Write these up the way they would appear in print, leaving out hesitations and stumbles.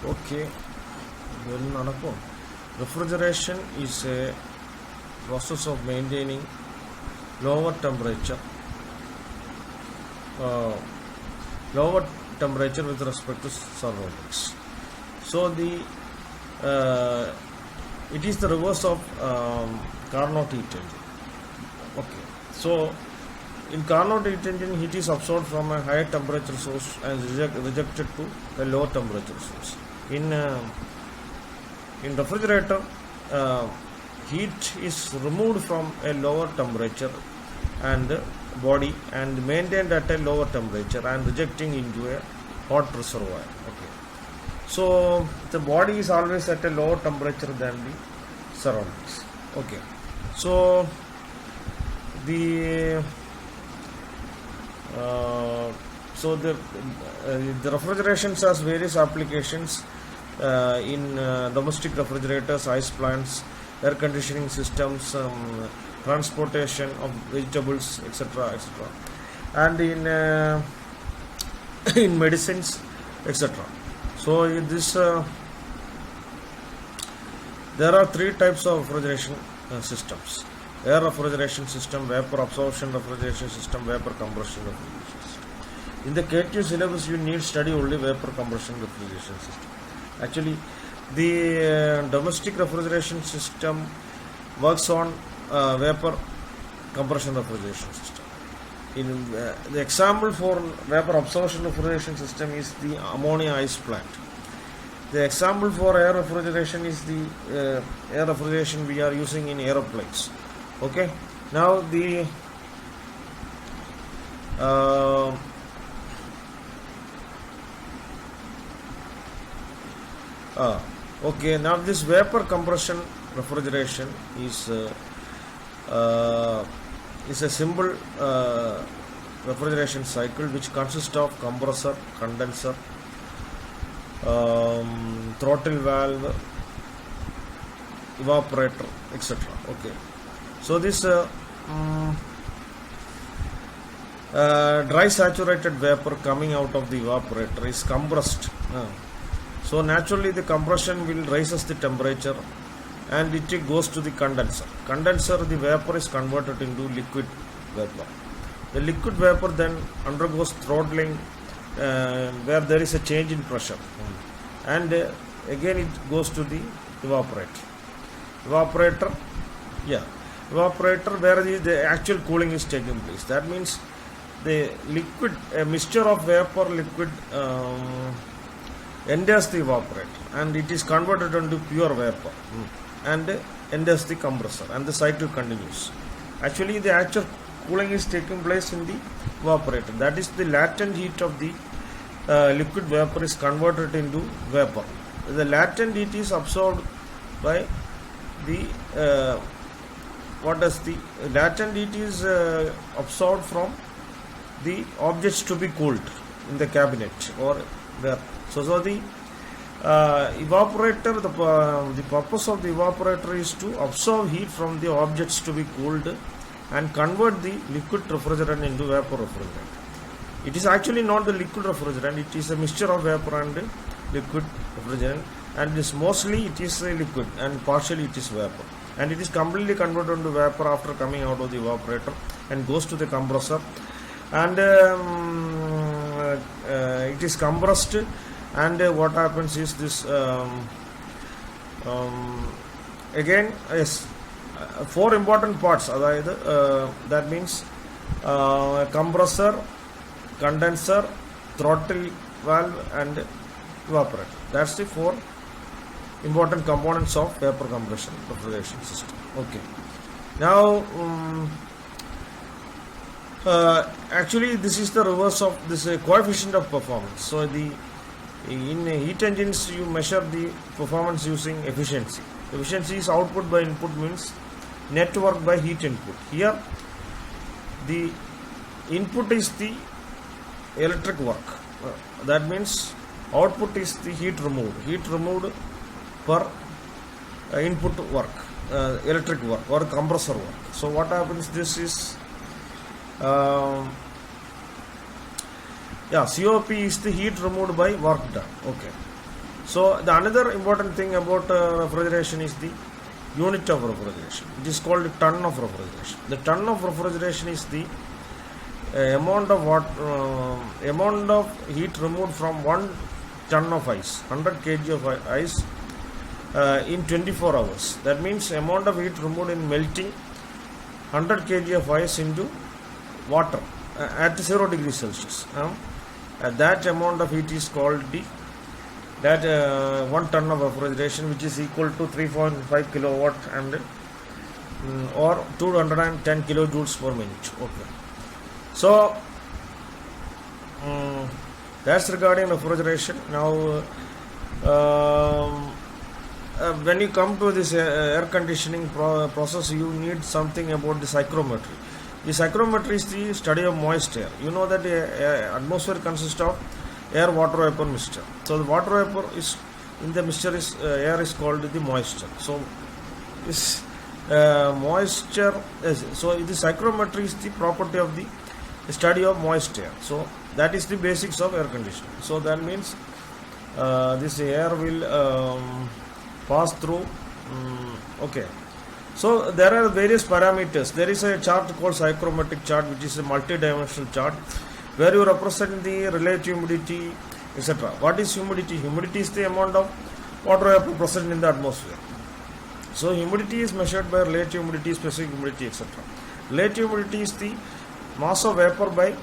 Okay, refrigeration is a process of maintaining lower temperature, uh, lower temperature with respect to surroundings. So it is the reverse of Carnot heat engine. Okay, so in Carnot heat engine, heat is absorbed from a higher temperature source and rejected to a lower temperature source. In refrigerator, heat is removed from a lower temperature and body and maintained at a lower temperature and rejecting into a hot reservoir. Okay, so the body is always at a lower temperature than the surroundings. Okay, so the the refrigerations has various applications in domestic refrigerators, ice plants, air conditioning systems, transportation of vegetables, etc., etc., and in in medicines, etc. So in this there are three types of refrigeration systems: air refrigeration system, vapor absorption refrigeration system, vapor compression refrigeration system. In the K2 syllabus, you need study only vapor compression refrigeration system. Actually, the domestic refrigeration system works on vapor compression refrigeration system. In the example for vapor absorption refrigeration system is the ammonia ice plant. The example for air refrigeration is the air refrigeration we are using in aeroplanes. Okay, now the okay, now this vapor compression refrigeration is a simple refrigeration cycle which consists of compressor, condenser, throttle valve, evaporator, etc. Okay, so this dry saturated vapor coming out of the evaporator is compressed. So naturally the compression will raises the temperature and it goes to the condenser. Condenser, the vapor is converted into liquid vapor. The liquid vapor then undergoes throttling where there is a change in pressure, and again it goes to the evaporator. Evaporator where the actual cooling is taking place. That means the liquid, a mixture of vapor liquid enters the evaporator and it is converted into pure vapor and enters the compressor and the cycle continues. Actually the actual cooling is taking place in the evaporator. That is, the latent heat of the liquid vapor is converted into vapor. The latent heat is absorbed by the latent heat is absorbed from the objects to be cooled in the cabinet or there. So the evaporator, the purpose of the evaporator is to absorb heat from the objects to be cooled and convert the liquid refrigerant into vapor refrigerant. It is actually not the liquid refrigerant, it is a mixture of vapor and liquid refrigerant, and mostly it is a liquid and partially it is vapor, and it is completely converted into vapor after coming out of the evaporator and goes to the compressor, and it is compressed. And what happens is this again yes, four important parts, that means compressor, condenser, throttle valve and evaporator. That's the four important components of vapor compression refrigeration system. Okay, now actually this is the reverse of this coefficient of performance. So in heat engines you measure the performance using efficiency. Efficiency is output by input, means net work by heat input. Here the input is the electric work. That means output is the heat removed per input work, electric work or compressor work. So what happens, this is COP is the heat removed by work done. Okay. So the another important thing about refrigeration is the unit of refrigeration. It is called ton of refrigeration. The ton of refrigeration is the amount of heat removed from 1 ton of ice, 100 kg of ice in 24 hours. That means amount of heat removed in melting 100 kg of ice into water at 0 degrees Celsius. That amount of heat is called that 1 ton of refrigeration, which is equal to 3.5 kilowatt and or 210 kilojoules per minute. Okay. So that's regarding refrigeration. Now when you come to this air conditioning process, you need something about the psychrometry. The psychrometry is the study of moist air. You know that the atmosphere consists of air, water, vapor, mixture. So the water vapor is in the mixture is air is called the moisture. So this moisture so the psychrometry is the property of the study of moist air. So that is the basics of air conditioning. So that means this air will pass through. Okay. So there are various parameters. There is a chart called psychrometric chart, which is a multi-dimensional chart where you represent the relative humidity, etc. What is humidity? Humidity is the amount of water vapor present in the atmosphere. So humidity is measured by relative humidity, specific humidity, etc. Relative humidity is the mass of vapor by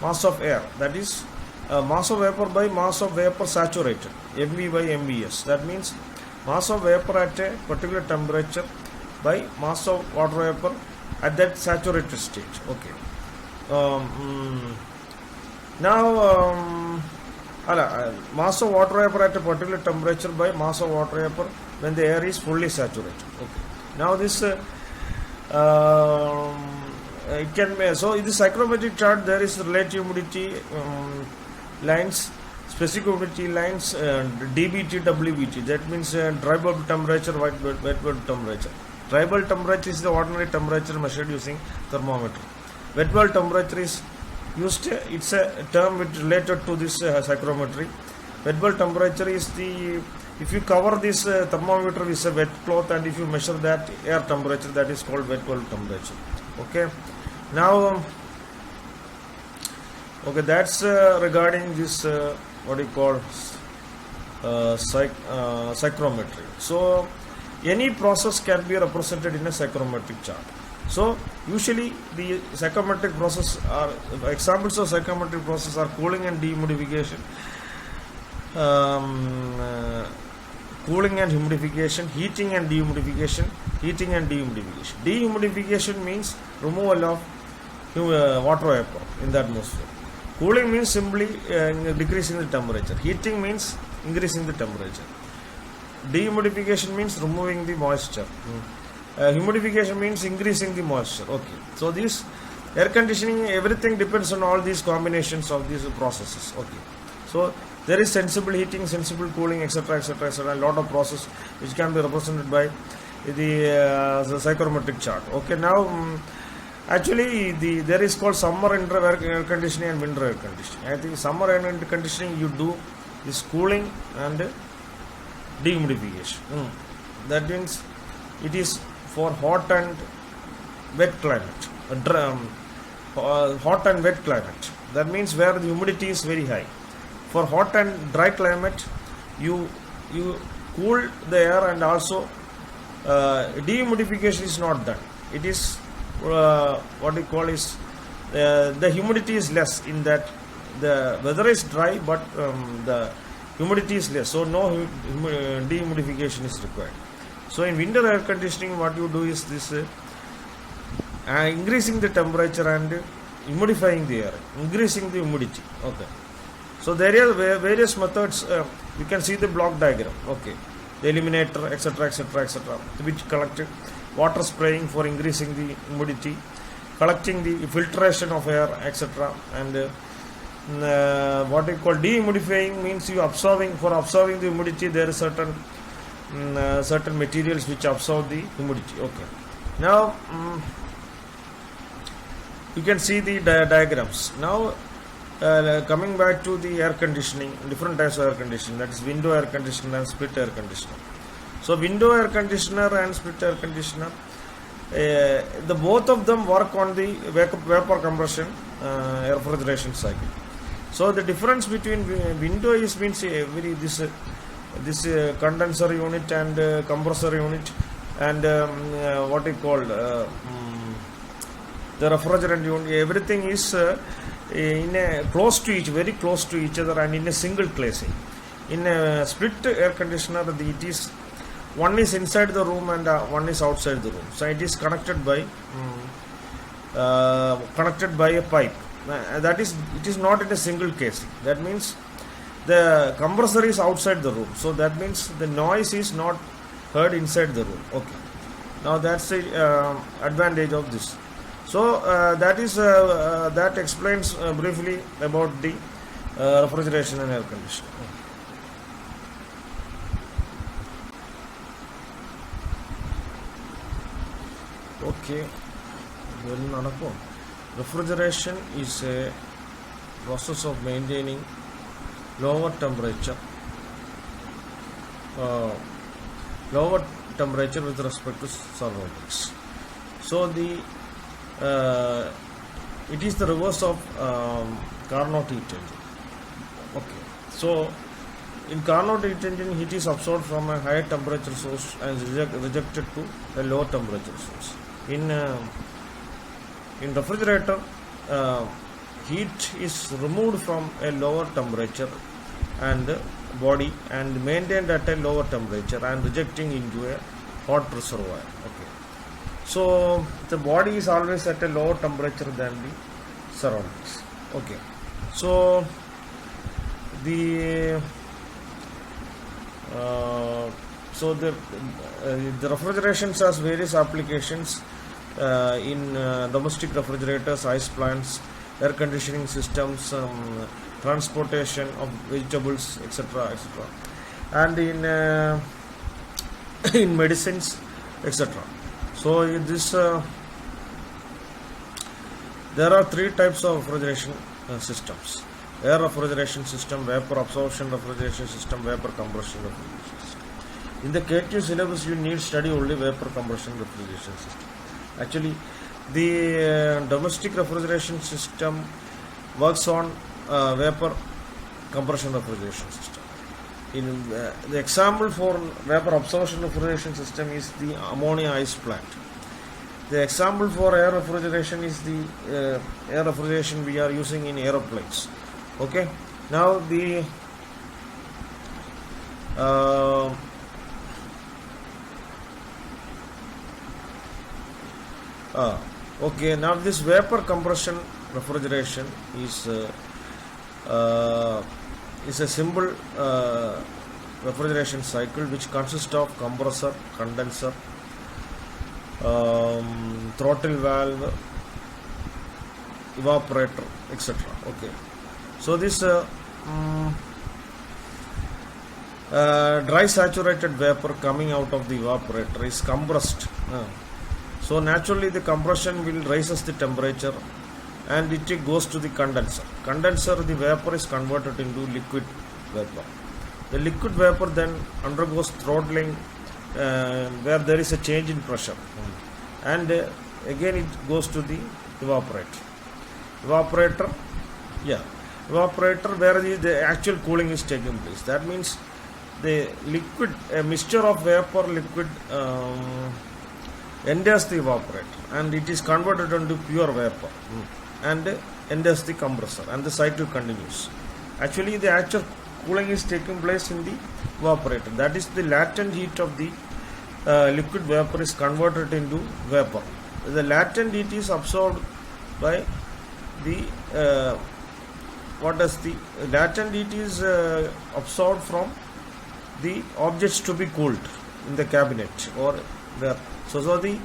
mass of air. That is mass of vapor by mass of vapor saturated, MV by MVS. That means mass of vapor at a particular temperature by mass of water vapor at that saturated stage. Okay. Now mass of water vapor at a particular temperature by mass of water vapor when the air is fully saturated. Okay. Now this it can be, so in the psychrometric chart there is relative humidity lines, specific humidity lines, dBT, WBT. That means dry bulb temperature, wet bulb temperature. Dry bulb temperature is the ordinary temperature measured using thermometer. Wet bulb temperature is used, it's a term which related to this psychrometry. Wet bulb temperature is the, if you cover this thermometer with a wet cloth and if you measure that air temperature, that is called wet bulb temperature. Okay. Now, okay, that's regarding this what you call psychrometry. So any process can be represented in a psychrometric chart. So usually the psychrometric process are examples of psychrometric process are cooling and dehumidification, cooling and humidification, heating and dehumidification. Dehumidification means removal of water vapor in the atmosphere. Cooling means simply decreasing the temperature. Heating means increasing the temperature. Dehumidification means removing the moisture. Humidification means increasing the moisture. Okay. So this air conditioning, everything depends on all these combinations of these processes. Okay. So there is sensible heating, sensible cooling, etc., etc., etc. A lot of process which can be represented by the psychrometric chart. Okay. Now actually there is called summer air conditioning and winter air conditioning. I think summer air conditioning you do is cooling and dehumidification. That means it is for hot and wet climate. Hot and wet climate. That means where the humidity is very high. For hot and dry climate, you cool the air, and also dehumidification is not done. It is what we call is the humidity is less in that the weather is dry, but the humidity is less, so no dehumidification is required. So in winter air conditioning, what you do is this increasing the temperature and humidifying the air, increasing the humidity. Okay. So there are various methods. You can see the block diagram. Okay. The eliminator, etc., etc., etc., which collect water spraying for increasing the humidity, collecting the filtration of air, etc., and what we call dehumidifying means you absorbing the humidity. There is certain materials which absorb the humidity. Okay. Now you can see the diagrams. Now coming back to the air conditioning, different types of air conditioning, that is window air conditioner and split air conditioner. So window air conditioner and split air conditioner, the both of them work on the vapor compression air refrigeration cycle. So the difference between window is means this condenser unit and compressor unit and what you call the refrigerant unit, everything is in a very close to each other and in a single placing. In a split air conditioner, it is one is inside the room and one is outside the room. So it is connected by a pipe. That is, it is not in a single casing. That means the compressor is outside the room. So that means the noise is not heard inside the room. Okay. Now that's the advantage of this. So that explains briefly about the refrigeration and air conditioning. Okay. Refrigeration is a process of maintaining lower temperature with respect to surroundings. So it is the reverse of Carnot heat engine. Okay. So in Carnot heat engine, heat is absorbed from a higher temperature source and rejected to a low temperature source. In refrigerator, heat is removed from a lower temperature and body and maintained at a lower temperature and rejecting into a hot reservoir. Okay. So the body is always at a lower temperature than the surroundings. Okay. So the refrigeration has various applications in domestic refrigerators, ice plants, air conditioning systems, transportation of vegetables, etc., etc., and in medicines, etc. So in this there are three types of refrigeration systems: air refrigeration system, vapor absorption refrigeration system, vapor compression refrigeration system. In the K2 syllabus, you need study only vapor compression refrigeration system. Actually, the domestic refrigeration system works on vapor compression refrigeration system. The example for vapor absorption refrigeration system is the ammonia ice plant. The example for air refrigeration is the air refrigeration we are using in aeroplanes. Okay. Now the okay. Now this vapor compression refrigeration is a simple refrigeration cycle which consists of compressor, condenser, throttle valve, evaporator, etc. Okay. So this dry saturated vapor coming out of the evaporator is compressed. So naturally the compression will raises the temperature and it goes to the condenser. Condenser, the vapor is converted into liquid vapor. The liquid vapor then undergoes throttling where there is a change in pressure, and again it goes to the evaporator. Evaporator where the actual cooling is taking place. That means the liquid, a mixture of vapor liquid enters the evaporator and it is converted into pure vapor and enters the compressor and the cycle continues. Actually the actual cooling is taking place in the evaporator. That is, the latent heat of the liquid vapor is converted into vapor. The latent heat is absorbed by the latent heat is absorbed from the objects to be cooled in the cabinet or there. So the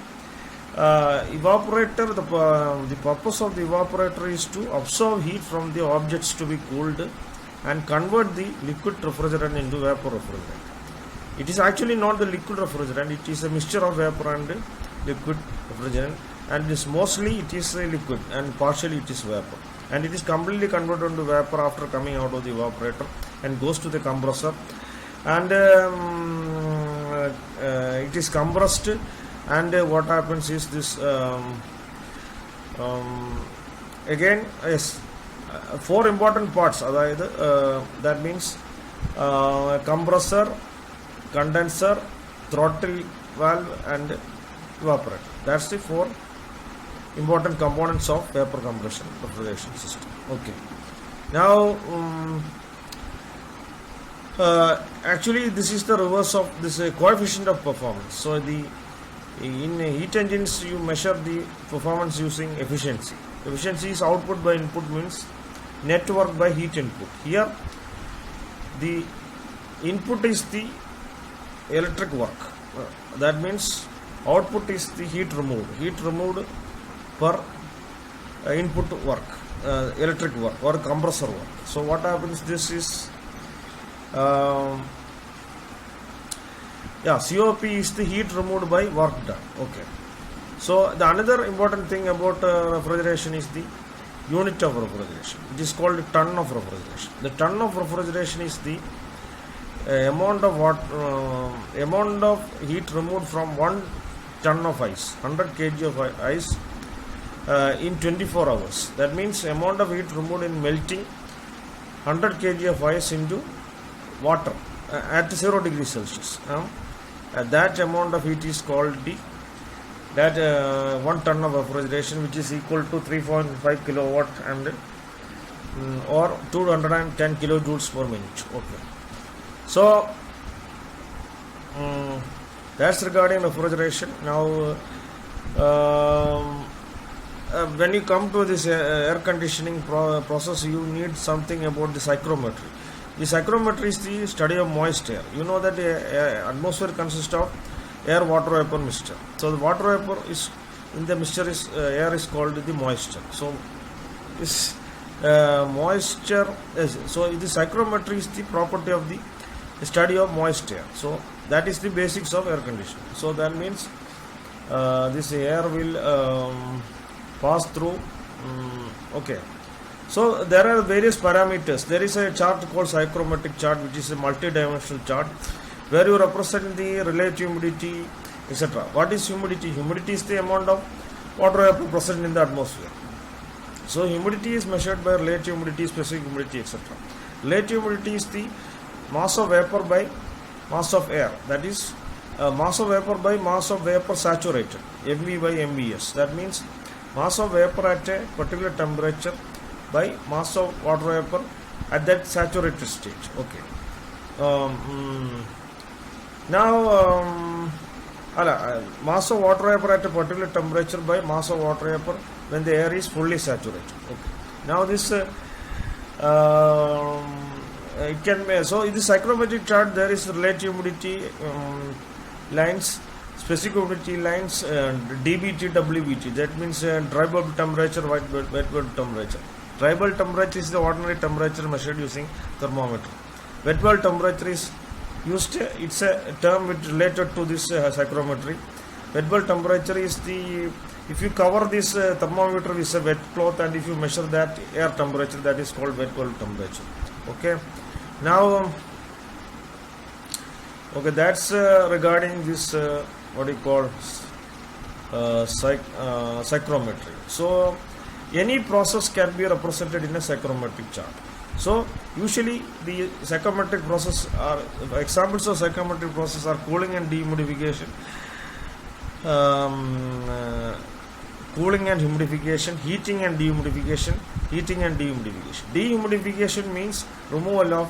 evaporator, the purpose of the evaporator is to absorb heat from the objects to be cooled and convert the liquid refrigerant into vapor refrigerant. It is actually not the liquid refrigerant, it is a mixture of vapor and liquid refrigerant, and mostly it is a liquid and partially it is vapor. and it is completely converted into vapor after coming out of the evaporator and goes to the compressor, and it is compressed, and what happens is this again, yes, four important parts, that means compressor, condenser, throttle valve, and evaporator. That's the four important components of vapor compression refrigeration system. Okay. Now actually this is the reverse of this coefficient of performance. So in heat engines you measure the performance using efficiency. Efficiency is output by input, means net work by heat input. Here the input is the electric work. That means output is the heat removed per input work, electric work or compressor work. So what happens, this is COP is the heat removed by work done. Okay. So the another important thing about refrigeration is the unit of refrigeration. It is called ton of refrigeration. The ton of refrigeration is the amount of heat removed from 1 ton of ice, 100 kg of ice in 24 hours. That means amount of heat removed in melting 100 kg of ice into water at 0 degrees Celsius. That amount of heat is called that 1 ton of refrigeration, which is equal to 3.5 kilowatt and or 210 kilojoules per minute. Okay. So that's regarding refrigeration. Now when you come to this air conditioning process, you need something about the psychrometry. The psychrometry is the study of moist air. You know that atmosphere consists of air, water, vapor, mixture. So the water vapor is in the mixture is air is called the moisture. So this moisture so the psychrometry is the property of the study of moist air. So that is the basics of air conditioning. So that means this air will pass through. Okay. So there are various parameters. There is a chart called psychrometric chart, which is a multi-dimensional chart where you represent the relative humidity, etc. What is humidity? Humidity is the amount of water vapor present in the atmosphere. So humidity is measured by relative humidity, specific humidity, etc. Relative humidity is the mass of vapor by mass of air. That is mass of vapor by mass of vapor saturated, MV by MVS. That means mass of vapor at a particular temperature by mass of water vapor at that saturated state. Okay. Now mass of water vapor at a particular temperature by mass of water vapor when the air is fully saturated. Okay. Now this it can be, so in the psychrometric chart there is relative humidity lines, specific humidity lines, dBT, WBT. That means dry bulb temperature, wet bulb temperature. Dry bulb temperature is the ordinary temperature measured using thermometer. Wet bulb temperature is used, it's a term which related to this psychrometry. Wet bulb temperature is the, if you cover this thermometer with a wet cloth and if you measure that air temperature, that is called wet bulb temperature. Okay. Now okay, that's regarding this what you call psychrometry. So any process can be represented in a psychrometric chart. So usually the psychrometric process are examples of psychrometric process are cooling and dehumidification, cooling and humidification, heating and dehumidification. Dehumidification means removal of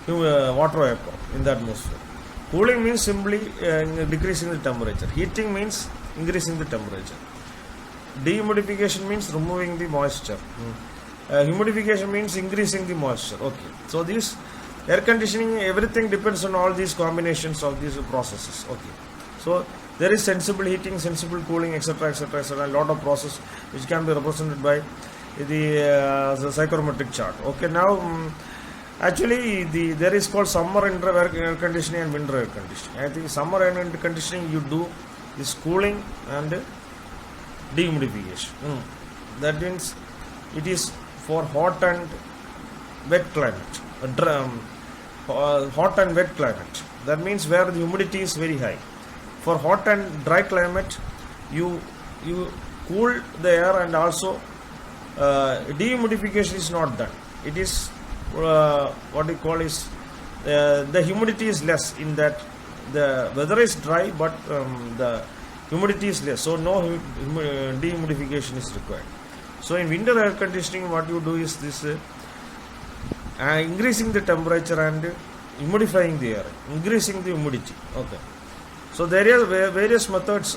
water vapor in the atmosphere. Cooling means simply decreasing the temperature. Heating means increasing the temperature. Dehumidification means removing the moisture. Humidification means increasing the moisture. Okay. So this air conditioning, everything depends on all these combinations of these processes. Okay. So there is sensible heating, sensible cooling, etc., etc., etc. A lot of process which can be represented by the psychrometric chart. Okay. Now actually there is called summer air conditioning and winter air conditioning. I think summer air conditioning you do this cooling and dehumidification. That means it is for hot and wet climate. Hot and wet climate. That means where the humidity is very high. For hot and dry climate, you cool the air, and also dehumidification is not done. It is what we call is the humidity is less in that the weather is dry, but the humidity is less, so no dehumidification is required. So in winter air conditioning, what you do is this increasing the temperature and humidifying the air, increasing the humidity. Okay, so there are various methods.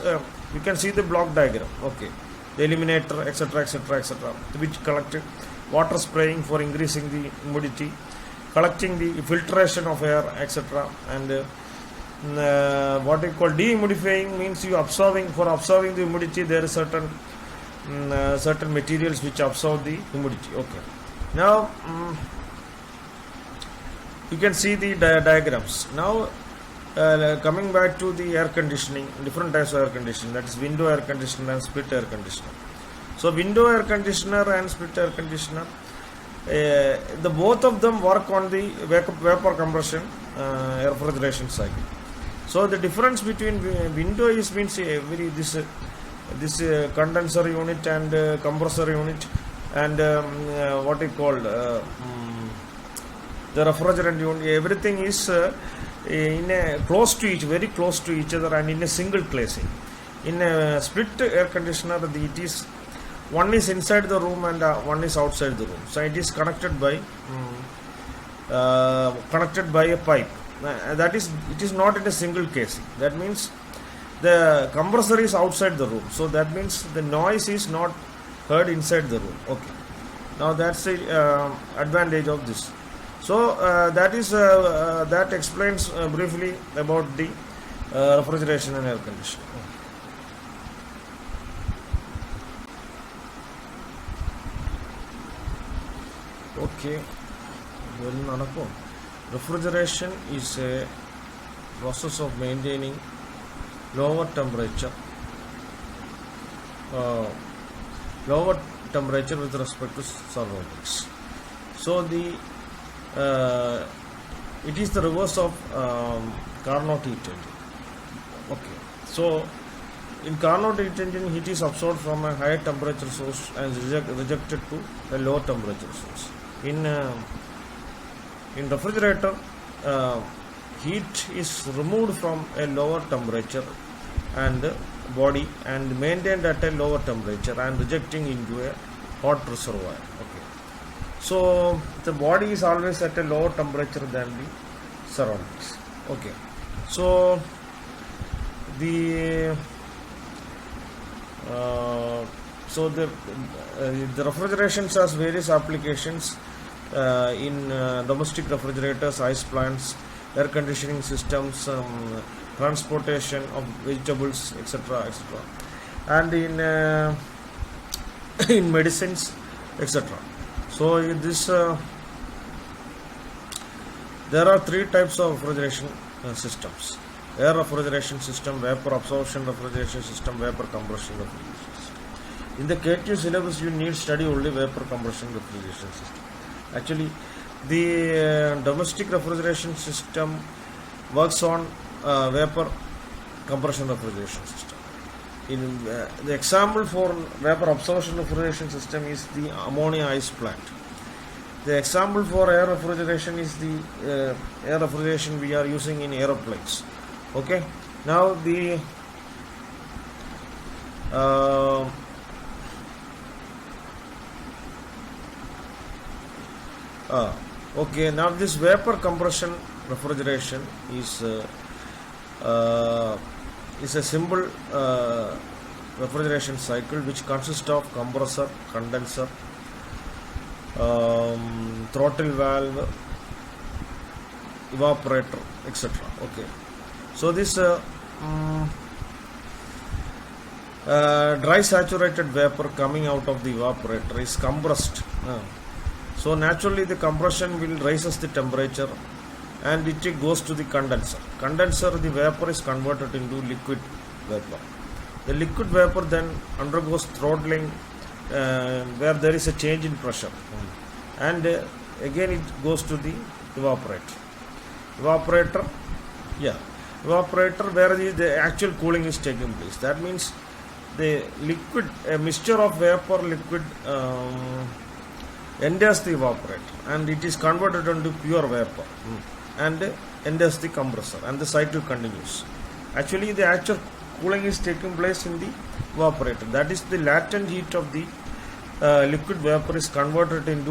You can see the block diagram. Okay, the eliminator, etc., etc., etc., which collect water spraying for increasing the humidity, collecting the filtration of air, etc., and what we call dehumidifying means you absorbing the humidity. There is certain materials which absorb the humidity. Okay, now you can see the diagrams. Now coming back to the air conditioning, different types of air conditioning, that is window air conditioner and split air conditioner. So window air conditioner and split air conditioner, the both of them work on the vapor compression air refrigeration cycle. So the difference between window is means this condenser unit and compressor unit, and what we call the refrigerant unit. Everything is very close to each other and in a single placing. In a split air conditioner, it is one is inside the room and one is outside the room. So it is connected by a pipe. That is, it is not in a single casing. That means the compressor is outside the room. So that means the noise is not heard inside the room. Okay. Now that's the advantage of this. So that explains briefly about the refrigeration and air conditioning. Okay. Refrigeration is a process of maintaining lower temperature with respect to surroundings. So it is the reverse of Carnot heat engine. Okay. So in Carnot heat engine, heat is absorbed from a higher temperature source and rejected to a lower temperature source. In refrigerator, heat is removed from a lower temperature and body and maintained at a lower temperature and rejecting into a hot reservoir. Okay. So the body is always at a lower temperature than the surroundings. Okay. So the refrigeration has various applications in domestic refrigerators, ice plants, air conditioning systems, transportation of vegetables, etc., etc., and in medicines, etc. So in this there are three types of refrigeration systems: air refrigeration system, vapor absorption refrigeration system, vapor compression refrigeration system. In the K2 syllabus, you need study only vapor compression refrigeration system. Actually, the domestic refrigeration system works on vapor compression refrigeration system. In the example for vapor absorption refrigeration system is the ammonia ice plant. The example for air refrigeration is the air refrigeration we are using in aeroplanes. Okay. Now the okay. Now this vapor compression refrigeration is a simple refrigeration cycle which consists of compressor, condenser, throttle valve, evaporator, etc. Okay. So this dry saturated vapor coming out of the evaporator is compressed. So naturally the compression will raises the temperature and it goes to the condenser. Condenser, the vapor is converted into liquid vapor. The liquid vapor then undergoes throttling where there is a change in pressure, and again it goes to the evaporator, evaporator where the actual cooling is taking place. That means the liquid, a mixture of vapor liquid enters the evaporator and it is converted into pure vapor and enters the compressor, and the cycle continues. Actually the actual cooling is taking place in the evaporator. That is, the latent heat of the liquid vapor is converted into